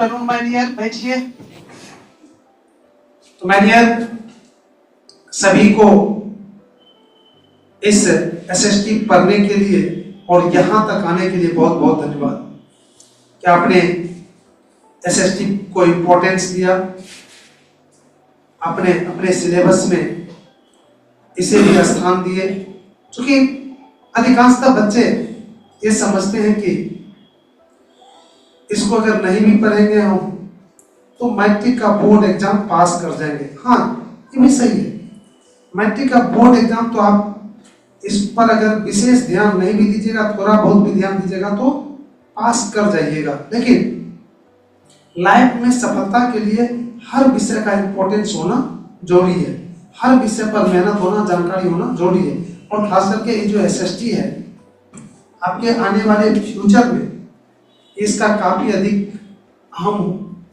Afternoon my dear, बैठिए। तो my dear, सभी को इस एसएसटी पढ़ने के लिए और यहाँ तक आने के लिए बहुत बहुत धन्यवाद कि आपने एसएसटी को इम्पोर्टेंस दिया, आपने अपने सिलेबस में इसे भी स्थान दिए। क्योंकि अधिकांशतः बच्चे ये समझते हैं कि इसको अगर नहीं भी पढ़ेंगे हम तो मैट्रिक का बोर्ड एग्जाम पास कर जाएंगे। हाँ, ये भी सही है। मैट्रिक का बोर्ड एग्जाम तो आप इस पर अगर विशेष ध्यान नहीं भी दीजिएगा, थोड़ा बहुत भी ध्यान दीजिएगा तो पास कर जाइएगा। लेकिन लाइफ में सफलता के लिए हर विषय का इंपॉर्टेंस होना जरूरी है, हर विषय पर मेहनत होना, जानकारी होना जरूरी है। और खास करके ये जो एसएसटी है, आपके आने वाले फ्यूचर में इसका काफी अधिक अहम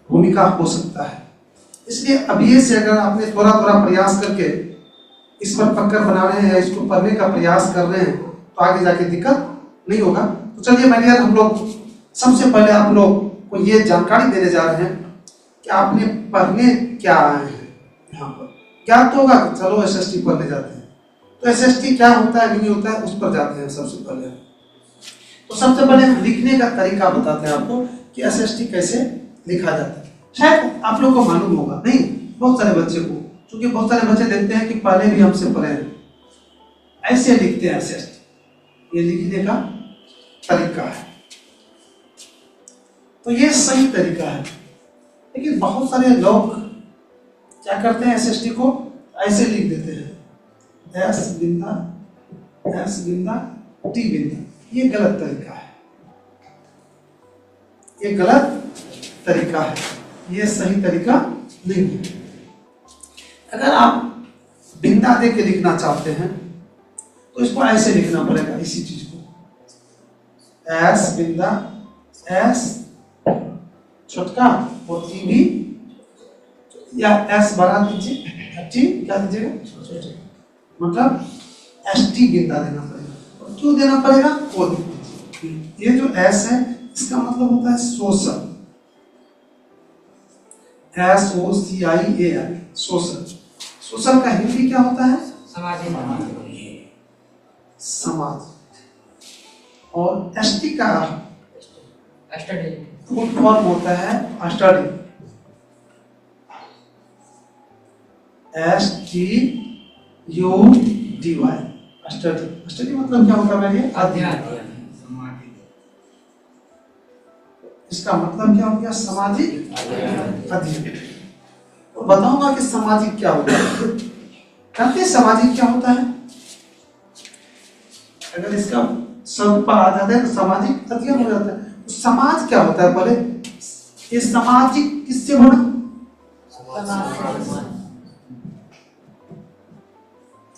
भूमिका हो सकता है। इसलिए अभी से अगर आपने थोड़ा थोड़ा प्रयास करके इस पर पकड़ बना रहे हैं या इसको पढ़ने का प्रयास कर रहे हैं तो आगे जाके दिक्कत नहीं होगा। तो चलिए मेरे यार, हम लोग सबसे पहले आप लोग को ये जानकारी देने जा रहे हैं कि आपने पढ़ने क्या आए हैं। यहाँ पर क्या तो होगा कि चलो एसएसटी पढ़ने जाते हैं, तो एसएसटी क्या होता है नहीं होता है उस पर जाते हैं। सबसे पहले तो सबसे पहले लिखने का तरीका बताते हैं आपको कि एसएसटी कैसे लिखा जाता है। शायद आप लोग को मालूम होगा, नहीं बहुत सारे बच्चे को, क्योंकि बहुत सारे बच्चे देखते हैं कि पहले भी हमसे पढ़े हैं, ऐसे लिखते हैं एसएसटी। ये लिखने का तरीका है, तो ये सही तरीका है। लेकिन बहुत सारे लोग क्या करते हैं, एसएसटी को ऐसे लिख देते हैं, एस बिंदा टी बिंदा। ये गलत तरीका है, ये गलत तरीका है, ये सही तरीका नहीं है। अगर आप बिंदा दे के लिखना चाहते हैं तो इसको ऐसे लिखना पड़ेगा, इसी चीज को एस बिंदा, एस छोटका और टी भी, या एस बड़ा दीजिए, टी क्या दीजिएगा, मतलब एस टी बिंदा देना पड़ेगा। और क्यों देना पड़ेगा वो दीजिए। ये जो एस है इसका मतलब होता है सोशल, SOCIAL, सोशल। सोशल का हिंदी क्या होता है, समाज। और एसटी का फुल फॉर्म होता है स्टडी, STUDY, स्टडी। स्टडी मतलब क्या होता है मेरे अध्ययन। इसका मतलब क्या हो गया, सामाजिक अध्ययन। तो बताऊंगा कि सामाजिक क्या होता है। कहते हैं सामाजिक क्या होता है, अगर इसका शब्द पर आ जाता है तो सामाजिक अध्ययन हो जाता है। तो समाज क्या होता है, पहले ये सामाजिक किससे बना,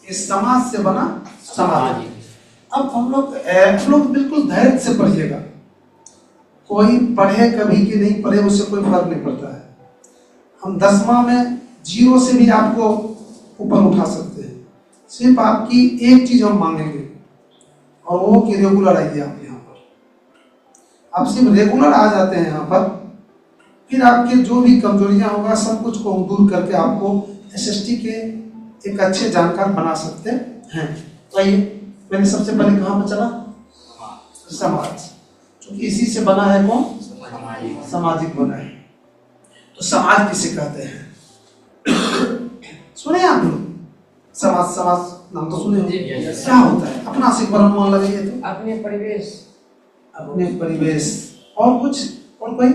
इस समाज से बना समाज। अब हम लोग बिल्कुल धैर्य से पढ़िएगा। कोई पढ़े कभी कि नहीं पढ़े उससे कोई फर्क नहीं पड़ता है। हम 10वां में 0 से भी आपको ऊपर उठा सकते हैं। सिर्फ आपकी एक चीज हम मांगेंगे और वो कि रेगुलर आइए आप यहाँ पर। आप सिर्फ रेगुलर आ जाते हैं यहाँ पर, फिर आपके जो भी कमजोरियां होगा सब कुछ को दूर करके आपको एसएसटी के एक अच्छे जानकार बना सकते हैं। तो आइए, मैंने सबसे पहले कहाँ पर चला, समाज, क्योंकि इसी से बना है कौन, सामाजिक बना है। तो समाज किसे कहते हैं, सुने आप लोग, समाज नाम तो सुने हो। क्या होता है, अपना से मन लगाइए तो अपने परिवेश, अपने परिवेश। और कुछ, और कोई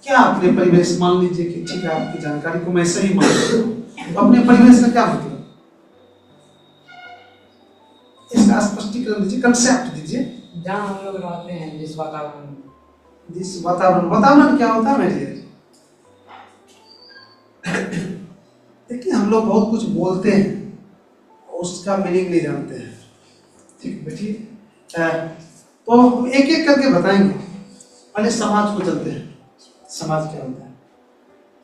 क्या, अपने परिवेश मान लीजिए कि ठीक है, आपकी जानकारी को मैं सही मान लेता हूं। तो अपने परिवेश का क्या मतलब, इसका स्पष्टीकरण दीजिए, कंसेप्ट दीजिए। जहाँ हम लोग रहते हैं, जिस वातावरण, वातावरण क्या होता है मेरे। देखिए, हम लोग बहुत कुछ बोलते हैं और उसका मीनिंग नहीं जानते हैं। ठीक बैठिए, तो हम एक एक करके बताएंगे। पहले समाज को चलते हैं। समाज क्या होता है,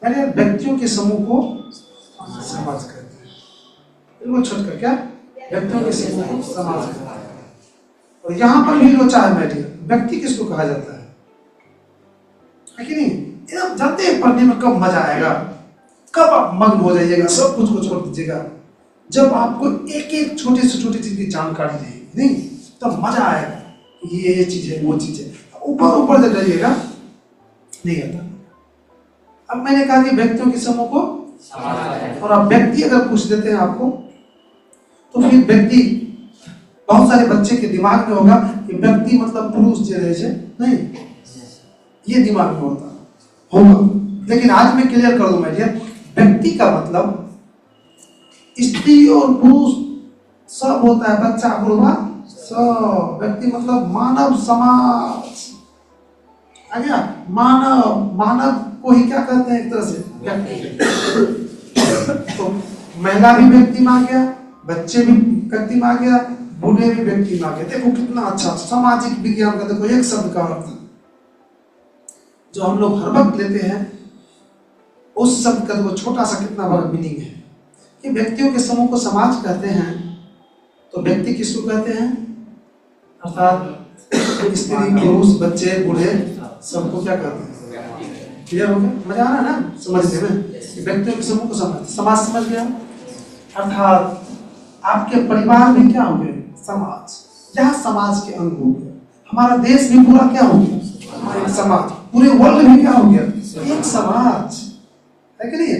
पहले व्यक्तियों के समूह को समाज कहते हैं। बिल्कुल छोटकर क्या, व्यक्तियों के समूह को समाज कहते हैं। और यहाँ पर भी लोचा है बैठिए, व्यक्ति किसको कहा जाता है कि नहीं? ये आप जानते हैं पढ़ने में कब मजा आएगा, कब आप मग्न हो जाइएगा, सब कुछ को छोड़ दीजिएगा, जब आपको एक एक छोटे से छोटी चीज की जानकारी रहेगी, नहीं तब मजा आएगा। ये चीज है, वो चीज है, ऊपर ऊपर जब जाइएगा नहीं आता। अब मैंने कहा कि व्यक्तियों के समूह को, और आप व्यक्ति अगर पूछ देते हैं आपको, तो फिर व्यक्ति, बहुत सारे बच्चे के दिमाग में होगा कि व्यक्ति मतलब पुरुष जैसे, नहीं, ये दिमाग में होगा। लेकिन आज मैं क्लियर कर दूं मैं डियर, व्यक्ति का मतलब स्त्री और पुरुष सब होता है, बच्चा बुढ़वा सब। व्यक्ति मतलब मानव समाज आ गया। मानव को ही क्या कहते हैं, एक तरह से व्यक्ति। तो महिला भी व्यक्ति में आ गया, बच्चे भी व्यक्ति में आ गया, बूढ़े भी व्यक्ति में आ गया। देखो कितना अच्छा सामाजिक विज्ञान का, देखो एक शब्द का अर्थ जो हम लोग हर वक्त लेते हैं, उस शब्द का देखो छोटा सा कितना बड़ा मीनिंग है। कि व्यक्तियों के समूह को समाज कहते हैं, तो व्यक्ति किसको कहते हैं, अर्थात स्त्री पुरुष बच्चे बूढ़े सबको क्या कहते हैं। क्लियर हो गया? मजा आ रहा है ना समझने में? व्यक्तियों के समूह को समाज समझ गया। अर्थात आपके परिवार में क्या हो गए, समाज, जहाँ समाज के अंग हो गए। हमारा देश भी पूरा क्या हो गया, एक समाज। पूरे वर्ल्ड में क्या हो गया, एक समाज है कि नहीं?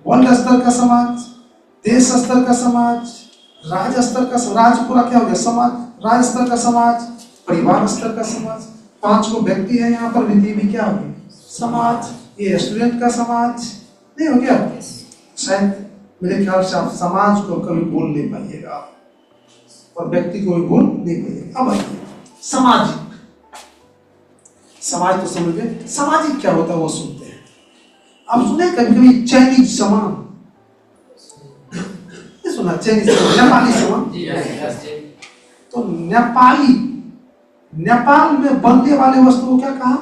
वर्ल्ड स्तर का समाज, देश स्तर का समाज, राज्य स्तर का समाज, पूरा क्या हो गया समाज। राज्य स्तर का समाज, परिवार स्तर का समाज, 5 को व्यक्ति है यहाँ पर, विधि भी क्या होगी, समाज। ये स्टूडेंट का समाज नहीं हो गया। शायद मेरे ख्याल से आप समाज को कभी बोल नहीं पाइएगा और व्यक्ति को भी बोल नहीं पाइएगा। अब आइए सामाजिक। समाज तो समझ गए, सामाजिक क्या होता है वो सुनते हैं। आप सुने कभी कभी चाइनीज सामान, सुना चाइनीज सामान, नेपाली सामान। तो नेपाल में बनने वाले वस्तु को क्या कहा,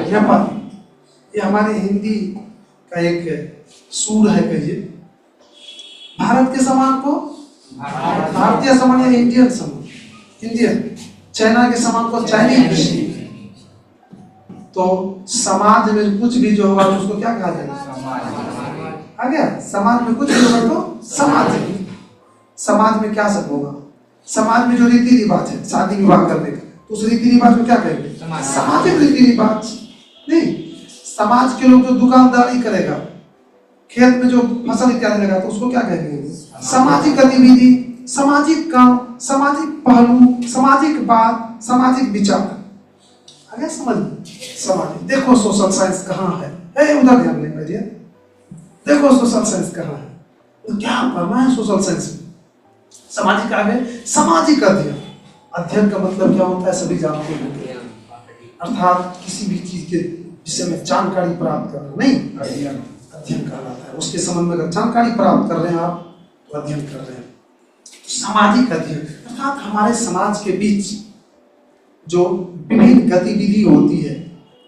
नेपाली। ये हमारे हिंदी का एक सूर है, कहिए। भारत के सामान को भारतीय सामान या इंडियन सामान, इंडियन। चाइना के सामान को चाइनीज। तो समाज में कुछ भी जो होगा उसको क्या कहा जाएगा, आ गया। समाज में कुछ भी होगा तो समाज। समाज में क्या सब होगा, समाज में जो रीति रिवाज है शादी विवाह करने का, तो उस रीति रिवाज को क्या कहेंगे, सामाजिक रीति रिवाज। नहीं, समाज के लोग जो दुकानदारी करेगा, खेत में जो फसल इत्यादि लगा, तो उसको क्या कहेंगे, सामाजिक गतिविधि, सामाजिक काम, सामाजिक पहलू, सामाजिक बात, सामाजिक विचार। आगे समझ सामाजिक। देखो सोशल साइंस कहाँ है, उधर ध्यान दें भैया। देखो सोशल साइंस कहाँ है, तो क्या पढ़ना है सोशल साइंस में। सामाजिक आगे, सामाजिक अध्ययन। अध्ययन का मतलब क्या होता है, सभी जानते हैं, अर्थात किसी भी चीज के विषय में जानकारी प्राप्त करना, नहीं अध्ययन कहलाता है। उसके संबंध में अगर जानकारी प्राप्त कर रहे हैं आप, तो अध्ययन कर रहे हैं। सामाजिक अध्ययन अर्थात हमारे समाज के बीच जो विभिन्न गतिविधि होती है,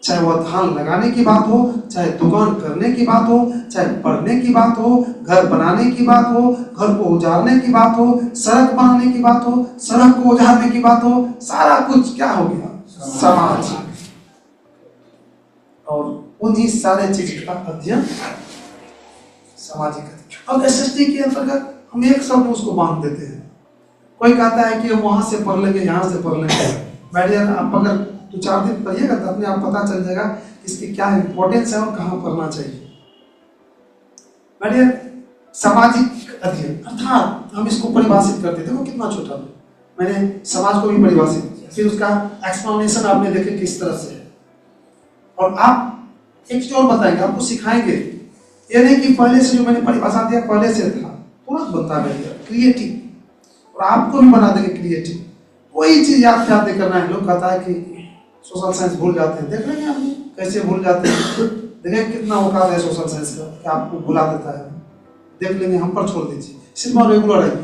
चाहे वह धान लगाने की बात हो, चाहे दुकान करने की बात हो, चाहे पढ़ने की बात हो, घर बनाने की बात हो, घर को उजाड़ने की बात हो, सड़क बनाने की बात हो, सड़क को उजाड़ने की बात हो, सारा कुछ क्या हो गया, समाज। और उन्हीं सारे चीज का अध्ययन सामाजिक अध्ययन। अब एसएसटी के अंतर्गत हम एक शब्द उसको बांध देते हैं। कोई कहता है कि वहां से पढ़ लेंगे, यहाँ से पढ़ लेंगे। बैठिए, आप अगर 2-4 दिन पढ़िएगा तो अपने आप पता चल जाएगा इसकी क्या इंपॉर्टेंस है और कहाँ पढ़ना चाहिए। बैठिए, सामाजिक अध्ययन अर्थात हम इसको परिभाषित करते, देखो कितना छोटा मैंने समाज को भी परिभाषित किया, फिर उसका एक्सप्लेनेशन आपने देखे किस तरह से है। और आप एक चीज और बताएंगे, आपको सिखाएंगे। ये नहीं कि पहले से जो मैंने परिभाषा दिया पहले से था, तुरंत बता देंगे क्रिएटिव, और आपको भी बना देंगे क्रिएटिव। कोई चीज याद करना है। लोग कहता है कि सोशल साइंस भूल जाते हैं, देख लेंगे आप कैसे भूल जाते हैं। देखें कितना औकात है सोशल साइंस का कि आपको भुला देता है। देख लेंगे, हम पर छोड़ दीजिए, सिर्फ और रेगुलर आइए,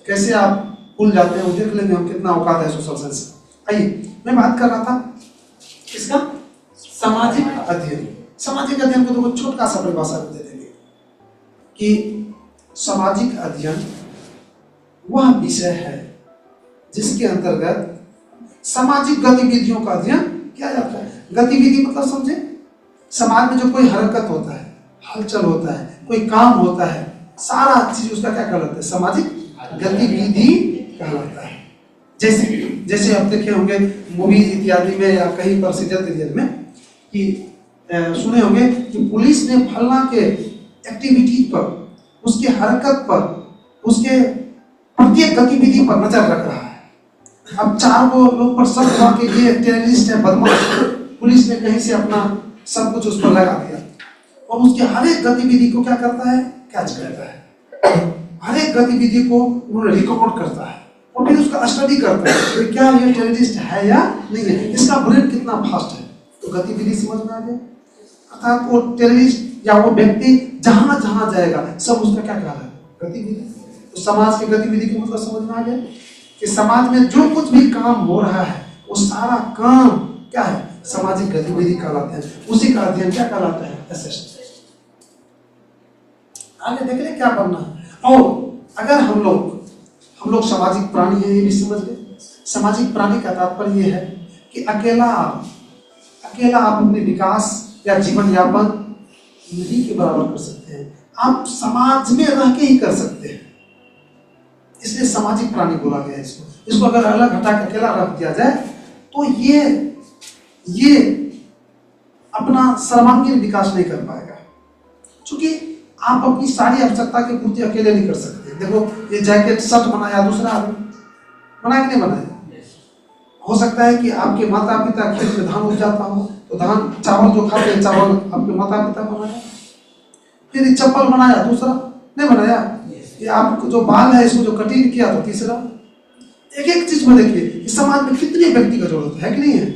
कैसे आप भूल जाते हैं वो देख लेंगे हम, कितना औकात है सोशल साइंस का। आइए, मैं बात कर रहा था इसका सामाजिक अध्ययन। सामाजिक अध्ययन को तो कुछ छोटा सा परिभाषा दे देंगे कि सामाजिक अध्ययन वह विषय है जिसके अंतर्गत सामाजिक गतिविधियों का अध्ययन किया जाता है। गतिविधि मतलब समझे, समाज में जो कोई हरकत होता है, हलचल होता है, कोई काम होता है, सारा चीज उसका क्या कहलाता है? सामाजिक गतिविधि कहलाता है। जैसे आप देखे होंगे मूवी इत्यादि में या कहीं पर सीरियल में कि सुने होंगे कि पुलिस ने फलना के एक्टिविटी पर, उसके हरकत पर, उसके प्रत्येक गतिविधि पर नजर रख रहा है। अब 4 लोग पर शक हुआ कि ये टेररिस्ट है, बदमाश, पुलिस ने कहीं से अपना सब कुछ उस पर लगा दिया और उसके हर एक गतिविधि को क्या करता है? कैच करता है। हर एक गतिविधि को उन्होंने रिकॉर्ड करता है और फिर उसका स्टडी करता है कि क्या ये टेररिस्ट है या नहीं है, इसका ब्रेन कितना फास्ट है। तो गतिविधि समझ में आ गया। अर्थात वो टेररिस्ट या वो व्यक्ति जहां जहां जाएगा सब उसका क्या कहलाएगा? गतिविधि। तो समाज की गतिविधि का मतलब समझ में आ गया कि समाज में जो कुछ भी काम हो रहा है वो सारा काम क्या है? सामाजिक गतिविधि कहलाते हैं। उसी का अध्ययन क्या कहलाता है? एसएसटी। आगे देख रहे क्या करना है। और अगर हम लोग सामाजिक प्राणी हैं, ये भी समझ गए। सामाजिक प्राणी का तात्पर्य ये है कि अकेला आप अपने विकास या जीवन यापन नहीं के बराबर कर सकते हैं, आप समाज में रह के ही कर सकते हैं। इसलिए सामाजिक प्राणी बोला गया है इसको अगर अलग हटा के अकेला रख दिया जाए तो ये अपना सर्वांगीण विकास नहीं कर पाएगा, क्योंकि आप अपनी सारी आवश्यकता की पूर्ति अकेले नहीं कर सकते। देखो ये जैकेट शर्ट बनाया दूसरा आदमी, बनाया कि नहीं बनाया? हो सकता है कि आपके माता पिता खेत में धान उग जाता हो तो धान चावल जो खाते हैं चावल आपके माता पिता बनाया। फिर चप्पल बनाया दूसरा नहीं बनाया। ये आपको जो बाल है इसको जो कटिंग किया तो तीसरा। एक एक चीज में देखिए इस समाज में कितने व्यक्ति का जरूरत है कि नहीं है?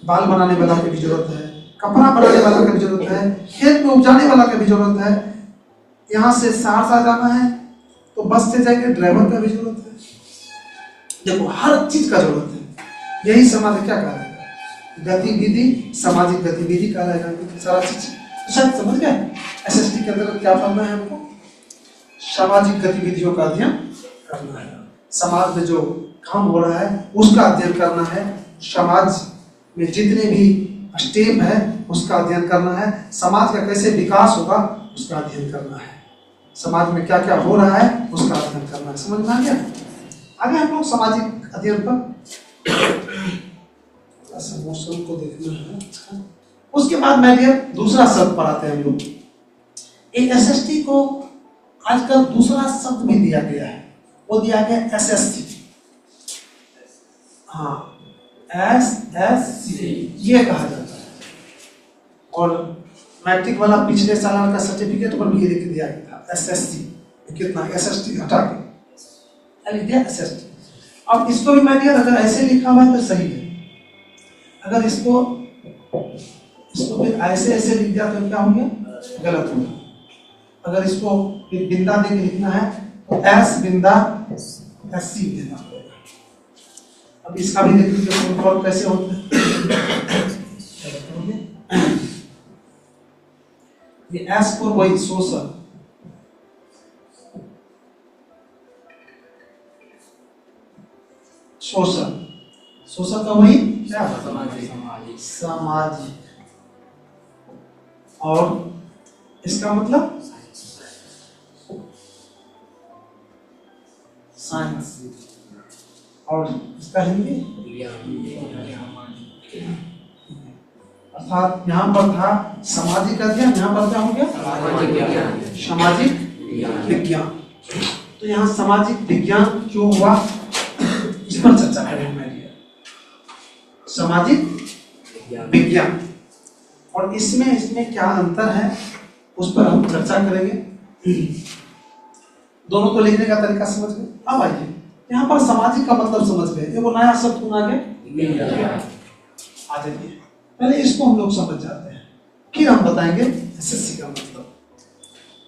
बाल बनाने वाला की भी जरूरत है, कपड़ा बनाने वाला की भी जरूरत है, खेत में उपजाने वाला की भी जरूरत है। यहाँ से सहरसा जाना है तो बस से जाएंगे, ड्राइवर का भी जरूरत है। देखो हर चीज का जरूरत है। यही समाज क्या कहा है? गतिविधि, सामाजिक गतिविधि कहा जाएगा। सारा चीज शायद समझ गए। एसएसटी के अंदर क्या करना है हमको? सामाजिक गतिविधियों का अध्ययन करना है। समाज में जो काम हो रहा है उसका अध्ययन करना है। समाज में जितने भी स्टेप है उसका अध्ययन करना है। समाज का कैसे विकास होगा उसका अध्ययन करना है। समाज में क्या क्या हो रहा है उसका अध्ययन करना है। समझ में आ गया? आगे हम लोग सामाजिक अध्ययन पर मौसम को देखना है। उसके बाद मैं दूसरा शब्द पढ़ाते हैं हम लोग। एसएसटी को आजकल दूसरा शब्द भी दिया गया है, वो दिया गया एसएससी। हाँ, एसएससी ये कहा जाता है। और मैट्रिक वाला पिछले साल का सर्टिफिकेट पर भी ये लिख दिया गया था एसएससी। कितना एसएसटी हटा के दिया एसएसटी। अब इसको भी मैं अगर ऐसे लिखा हुआ है तो सही है, अगर इसको फिर ऐसे लिख दिया तो क्या हो गया? गलत हो गया। अगर इसको बिंदा देके लिखना है तो एस बिंदा एससी देना पड़ेगा। अब इसका भी देख लीजिए फुल कैसे होता है। ये एस को वही सोशल, सोशल का वही क्या? सामाजिक। और इसका मतलब साइंस। और इसका हिंदी अर्थात यहाँ पर था सामाजिक अध्ययन, यहाँ पर क्या हो गया? सामाजिक विज्ञान। तो यहाँ सामाजिक विज्ञान क्यों हुआ इस पर चर्चा करेंगे। सामाजिक विज्ञान और इसमें क्या अंतर है उस पर हम चर्चा करेंगे। दोनों को लिखने का तरीका समझ गए। अब आइए यहाँ पर सामाजिक का मतलब समझ गए। ये वो नया शब्द सुना गया। आ जाइए पहले इसको हम लोग समझ जाते हैं, फिर हम बताएंगे एसएससी का मतलब।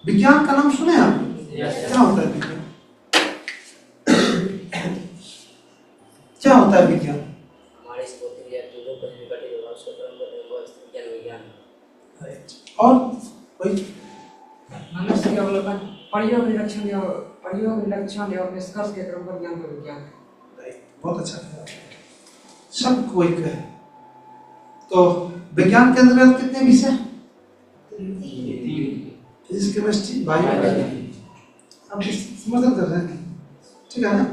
विज्ञान का नाम सुने आप? क्या होता है विज्ञान? क्या होता है विज्ञान? और कोई मनुष्य के अवलोकन, परियोग लक्षण और निष्कर्ष के क्रम पर ज्ञान का विज्ञान है। बहुत अच्छा है। सब कोई है। तो विज्ञान के अंतर्गत कितने विषय? Physics, chemistry, bio. आप समझ कर रहे हैं, ठीक है ना?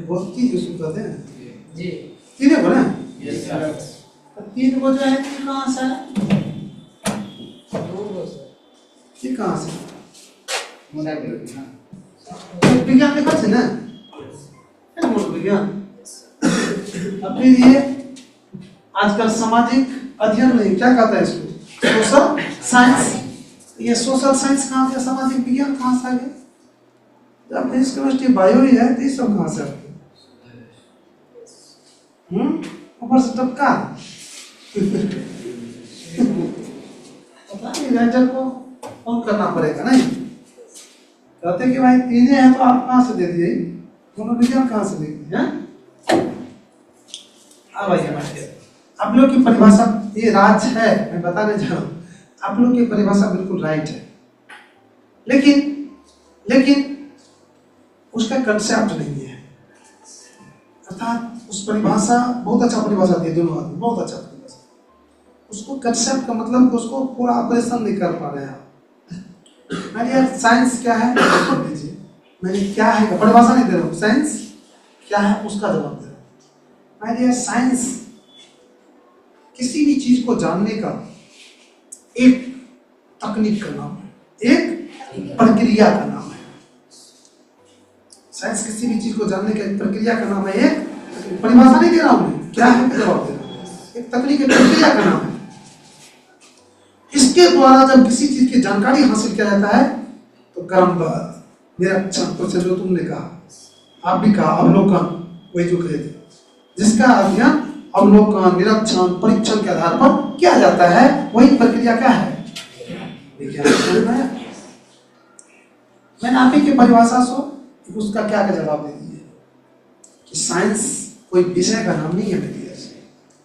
बहुत चीज उसको कहते हैं जी। तीनों को ना, यस सर। तीन को जो है कहाँ से है? ये कहाँ से? विज्ञान देखा थे ना, विज्ञान। अब फिर ये आजकल सामाजिक अध्ययन नहीं, क्या कहता है इसको? Social science. ये सोशल साइंस कहाँ से, सामाजिक विज्ञान कहाँ से आ गया? जब फिजिक्स, केमिस्ट्री, बायो ही है तो ये सब कहाँ से आते? ऊपर से टपका। पता नहीं, राइटर को फोन करना पड़ेगा नहीं? कहते कि भाई तीन है तो आप कहाँ से दे दिए, मनोविज्ञान कहाँ से दे दिए हैं? अब आइए, आप लोग की परिभाषा ये राज है, मैं बताने जा रहा हूँ। आप लोग की परिभाषा बिल्कुल राइट है, लेकिन उसका कंसेप्ट नहीं है। अर्थात उस परिभाषा, बहुत अच्छा परिभाषा दी दोनों आदमी, बहुत अच्छा परिभाषा, उसको कंसेप्ट का मतलब को उसको पूरा ऑपरेशन नहीं कर पा रहे हैं। मैंने यार साइंस क्या है दीजिए, मैंने क्या है परिभाषा नहीं दे रहा हूँ, साइंस क्या है उसका जवाब दे रहा हूँ। मैंने यार साइंस किसी भी चीज को जानने का एक तकनीक का नाम है, एक प्रक्रिया का नाम है। साइंस किसी भी चीज को जानने का एक प्रक्रिया का नाम है, एक परिभाषा नहीं दे रहा हूं, क्या है जवाब दे रहा हूं, एक तकनीक, एक प्रक्रिया का नाम है। इसके द्वारा जब किसी चीज की जानकारी हासिल किया जाता है तो क्रमबद्ध निरीक्षण, कुछ जो तुमने कहा, आप भी कहा, अवलोकन, वही जो कहे थे, जिसका अध्ययन अवलोकन, निरीक्षण, परीक्षण के आधार पर किया जाता है, वही प्रक्रिया क्या है? विज्ञान। मैंने आप ही की परिभाषा से उसका क्या का जवाब दे दिए कि साइंस कोई विषय का नाम नहीं है मेरे लिए।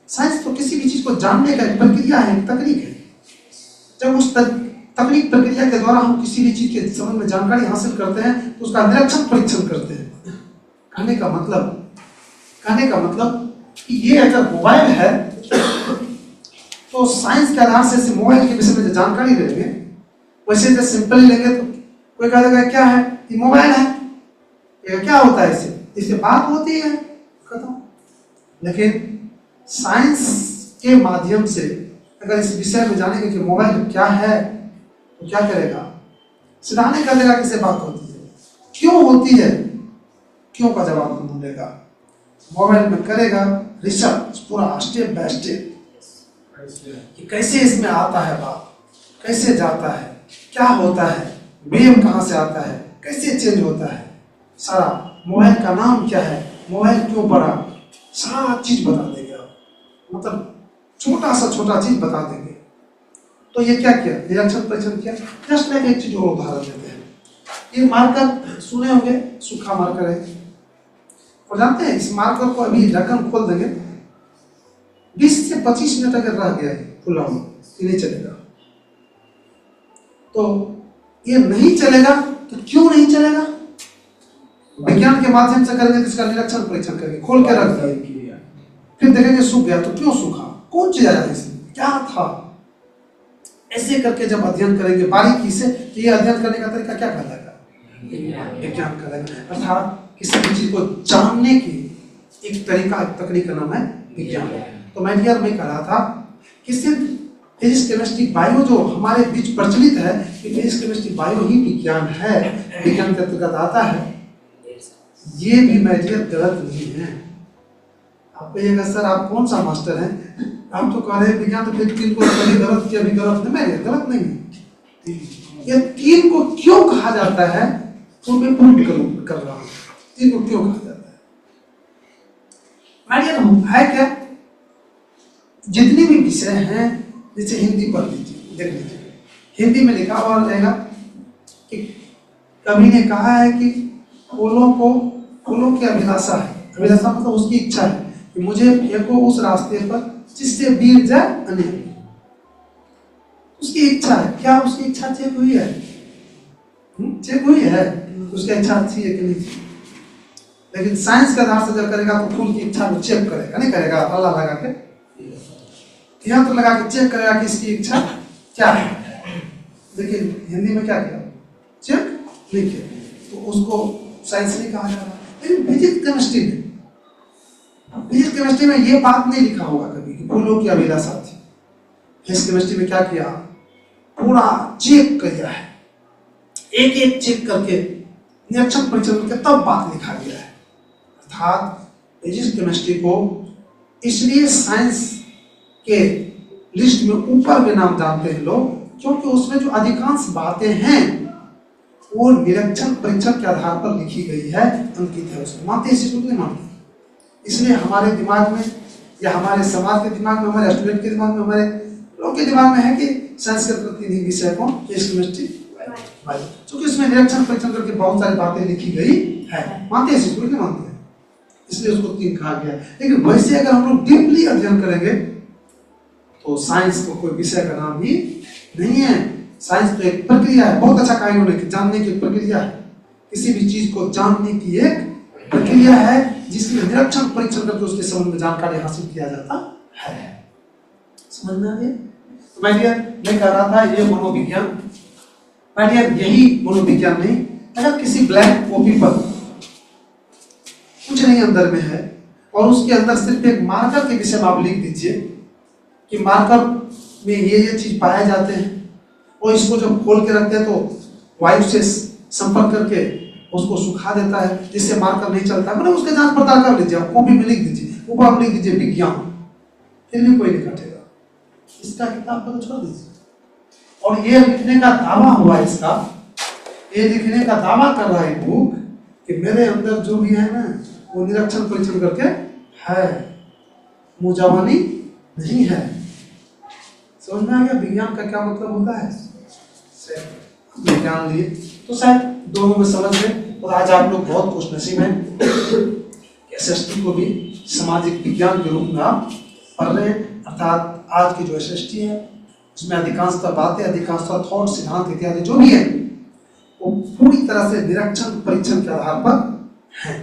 साइंस तो किसी भी चीज को जानने का एक प्रक्रिया है, एक तकनीक है। जब उस तकनीक प्रक्रिया के द्वारा हम किसी भी चीज के संबंध में जानकारी हासिल करते हैं तो उसका निरीक्षण परीक्षण करते हैं। कहने का मतलब कि ये अगर मोबाइल है तो साइंस के आधार से मोबाइल के विषय में जानकारी लेंगे, वैसे जो सिंपली लेंगे तो कोई कह देगा क्या है, ये मोबाइल है, ये क्या होता है, इससे बात होती है, खत्म। लेकिन साइंस के माध्यम से अगर इस विषय में जानेंगे कि मोबाइल क्या है तो क्या करेगा, सीधा नहीं कर देगा किससे बात होती है, क्यों होती है, क्यों का जवाब ढूंढेगा, मोबाइल में करेगा रिसर्च पूरा स्टेप बाय स्टेप कि कैसे इसमें आता है बात, कैसे जाता है, क्या होता है, वेव कहाँ से आता है, कैसे चेंज होता है, सारा मोबाइल का नाम क्या है, मोबाइल क्यों पड़ा, सारा चीज बता देगा, मतलब छोटा सा छोटा चीज बता देंगे। तो ये क्या किया, निरीक्षण परीक्षण किया। जस्ट लाइक एक चीज और उदाहरण देते हैं, ये मार्कर सुने होंगे, सूखा मार्कर है, और जानते हैं इस मार्कर को अभी ढक्कन खोल देंगे, 20 से 25 मिनट अगर रह गया है खुला हुआ, ये नहीं चलेगा। तो ये नहीं चलेगा तो क्यों नहीं चलेगा? विज्ञान के माध्यम से करेंगे, इसका निरीक्षण परीक्षण करेंगे, खोल के रख दिए, फिर देखेंगे सूख गया तो क्यों सूखा, कौन चीज आया इसमें, क्या था। ऐसे करके जब अध्ययन करेंगे बारीकी से, तो ये अध्ययन करने का तरीका क्या कहलाएगा, विज्ञान कहलाएगा। अर्थात किसी भी चीज को जानने की एक तरीका, एक तकनीक का नाम है विज्ञान। तो मैं कह रहा था कि सिर्फ फिजिक्स, केमिस्ट्री, बायो जो हमारे बीच प्रचलित है कि फिजिक्स, केमिस्ट्री, बायो ही विज्ञान है, विज्ञान के अंतर्गत आता है, ये भी मैटर गलत नहीं है। आप कहिएगा सर आप कौन सा मास्टर हैं, आप तो कह रहे हैं विज्ञान, तो फिर तीन को कभी गलत किया, अभी गलत नहीं, मैं गलत नहीं है। ये तीन को क्यों कहा जाता है तो मैं प्रूव कर रहा हूँ, तीन को क्यों कहा जाता है। है क्या, जितने भी विषय हैं, जैसे हिंदी पढ़ लीजिए, देख लीजिए, हिंदी में लिखा हुआ रहेगा कि कवि ने कहा है कि फूलों की अभिलाषा है, अभिलाषा मतलब उसकी इच्छा है कि मुझे फेंको उस रास्ते पर जिससे वीर जाए अनेक, उसकी इच्छा है। क्या उसकी इच्छा चेक हुई है, चेक हुई है, उसकी इच्छा अच्छी है कि नहीं थी। लेकिन साइंस के आधार से अगर करेगा तो फूल की इच्छा को चेक करेगा, नहीं करेगा अल्लाह लगा के यंत्र लगा के चेक करेगा कि इसकी इच्छा क्या है। देखिए हिंदी में क्या किया, चेक नहीं किया, तो उसको साइंस नहीं कहा जा रहा। लेकिन फिजिक्स केमिस्ट्री में ये बात नहीं लिखा होगा कभी कि फूलों की अभिलाषा थी। फिजिक्स केमिस्ट्री में क्या किया, पूरा चेक किया है, एक एक चेक करके निरीक्षण परीक्षण करके तब बात लिखा गया है। अर्थात फिजिक्स केमिस्ट्री को इसलिए साइंस के लिस्ट में ऊपर में नाम जानते हैं लोग, क्योंकि उसमें जो अधिकांश बातें हैं वो निरीक्षण परीक्षण के आधार पर लिखी गई है, अंकित है उसमें। मानते हैं नहीं मानते? इसलिए हमारे दिमाग में या हमारे समाज के दिमाग में, हमारे स्टूडेंट के दिमाग में, हमारे लोग के दिमाग में है कि साइंस के प्रतिनिधि विषय को फिजिक्स केमिस्ट्री बायो, क्योंकि इसमें निरीक्षण परीक्षण करके बहुत सारी बातें लिखी गई है। मानते हैं नहीं मानते हैं? इसलिए उसको 3 कहा गया। लेकिन वैसे अगर हम लोग डीपली अध्ययन करेंगे तो साइंस को कोई विषय का नाम ही नहीं है। साइंस तो एक प्रक्रिया है, बहुत अच्छा कहा इन्होंने कि जानने की प्रक्रिया है। किसी भी चीज को जानने की एक प्रक्रिया है जिसमें निरीक्षण परीक्षण करके उसके संबंध में जानकारी हासिल किया जाता है। समझ में आ गया? तो माय डियर, मैं कह रहा था ये मनोविज्ञान, माय डियर यही मनोविज्ञान नहीं, अगर किसी ब्लैंक कॉपी पर कुछ नहीं अंदर में है और उसके अंदर सिर्फ एक मार्कर के विषय में आप लिख दीजिए कि मार्कर में ये चीज पाए जाते हैं, और इसको जब खोल के रखते हैं तो वायु से संपर्क करके उसको सुखा देता है जिससे मार्कर नहीं चलता है। मतलब उसके जांच पड़ताल कर लीजिए, आप कॉपी में लिख दीजिए, ऊपर आप लिख दीजिए विज्ञान, फिर भी कोई नहीं काटेगा। इसका किताब पर छोड़ दीजिए। और ये लिखने का दावा हुआ, इसका ये लिखने का दावा कर रहा है बुक कि मेरे अंदर जो भी है ना वो निरीक्षण परीक्षण करके है, मुजावानी नहीं है। समझ में आ गया विज्ञान का क्या मतलब होता है? विज्ञान लिए तो शायद दोनों में समझ गए। और आज आप लोग बहुत खुशनसीब हैं कि एसएसटी को भी सामाजिक विज्ञान के रूप में आप पढ़ रहे हैं। अर्थात आज की जो एसएसटी है उसमें अधिकांशतः बातें, अधिकांशतः थॉट, सिद्धांत इत्यादि जो भी है वो पूरी तरह से निरीक्षण परीक्षण के आधार पर है।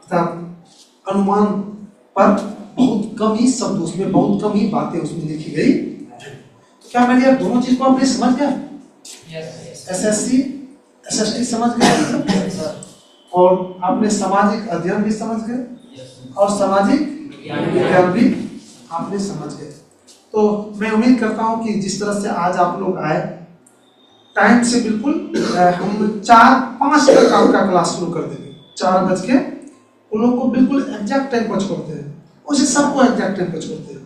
अर्थात अनुमान पर बहुत कम ही शब्द उसमें, बहुत कम ही बातें उसमें लिखी गई। तो क्या मैंने दोनों चीज को आपने समझ गया? एसएससी एसएसटी समझ गए और आपने सामाजिक अध्ययन भी समझ गए और सामाजिक विज्ञान भी आपने समझ गए। तो मैं उम्मीद करता हूं कि जिस तरह से आज आप लोग आए टाइम से बिल्कुल हम 4-5 तक आपका क्लास शुरू कर देंगे। 4 बज के उन लोग को बिल्कुल एग्जैक्ट टाइम पर छोड़ते हैं, उसे सबको एग्जैक्ट टाइम पर छोड़ते हैं।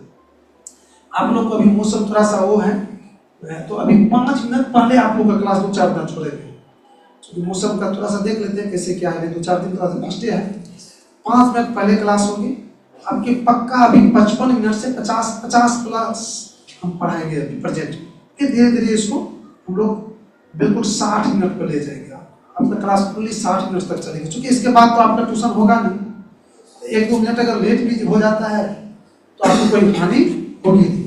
आप लोग को अभी मौसम थोड़ा सा वो है तो अभी 5 मिनट पहले आप लोग का क्लास 2-4 मिनट छोड़ेंगे। तो मौसम का थोड़ा सा देख लेते हैं कैसे क्या है, 2-4 दिन थोड़ा सा फर्स्ट है। 5 मिनट पहले क्लास होगी आपकी पक्का। अभी 55 मिनट से 50 प्लस हम पढ़ाएंगे अभी प्रेजेंट। फिर धीरे धीरे इसको हम लोग बिल्कुल 60 मिनट पर ले जाएंगे। आपका क्लास फुल्ली 60 मिनट तक चलेगी, क्योंकि इसके बाद तो आपका ट्यूशन होगा नहीं। 1-2 मिनट अगर लेट भी हो जाता है तो आपको कोई हानि होगी नहीं।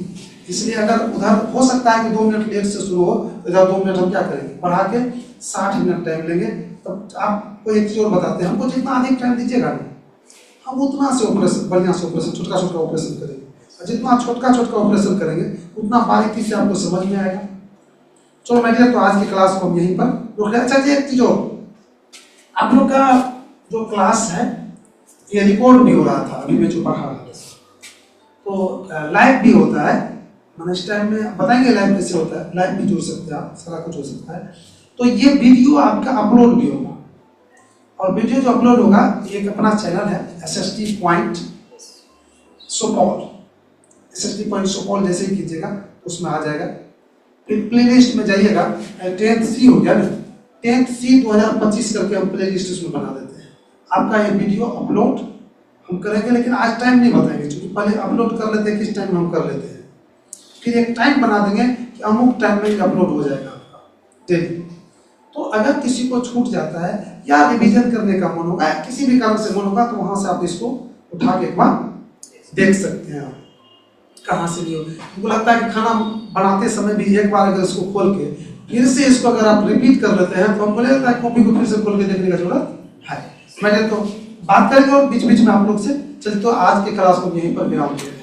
इसलिए अगर उधर हो सकता है कि 2 मिनट लेट से शुरू हो तो इधर 2 मिनट हम क्या करेंगे, पढ़ा के 60 मिनट टाइम लेंगे। तब आपको एक चीज और बताते हैं, हमको जितना अधिक टाइम दीजिएगा ना हम उतना से ऑपरेशन, बढ़िया से ऑपरेशन, छोटा छोटा ऑपरेशन करेंगे। जितना छोटा छोटा ऑपरेशन करेंगे उतना बारीकी से आपको समझ में आएगा। चलो मैं तो आज की क्लास को हम यहीं पर रोक लें। अच्छा जी, एक चीज और, आप लोग का जो क्लास है ये रिकॉर्ड भी हो रहा था अभी मैं जो पढ़ा रहा था, तो लाइव भी होता है। मैंने इस टाइम में बताएंगे लाइव कैसे होता है। लाइव भी जुड़ सकते हैं आप, सारा कुछ हो सकता है। तो ये वीडियो आपका अपलोड भी होगा, और वीडियो जो अपलोड होगा एक अपना चैनल है SST point Supaul. SST point Supaul जैसे ही कीजिएगा उसमें आ जाएगा। फिर प्ले लिस्ट में जाइएगा, 10th C हो गया ना, 10th C 2025 करके हम प्ले लिस्ट उसमें बना देते हैं। आपका ये वीडियो अपलोड हम करेंगे, लेकिन आज टाइम नहीं बताएंगे क्योंकि पहले अपलोड कर लेते हैं, किस टाइम हम कर लेते हैं। फिर एक टाइम बना देंगे कि अमुक टाइम में अपलोड हो जाएगा आपका डेली। तो अगर किसी को छूट जाता है या रिवीजन करने का मन होगा, किसी भी कारण से मन होगा, तो वहां से आप इसको उठा के एक बार देख सकते हैं। आप कहाँ से नहीं हो, मुझे लगता है कि खाना बनाते समय भी एक बार अगर इसको खोल के फिर से इसको अगर आप रिपीट कर लेते हैं तो हम बोले कॉपी को फिर से खोल के देखने का जरूरत है। मैंने तो बात करेंगे और बीच बीच में आप लोग से चल, तो आज की क्लास को यहीं पर विराम दिया।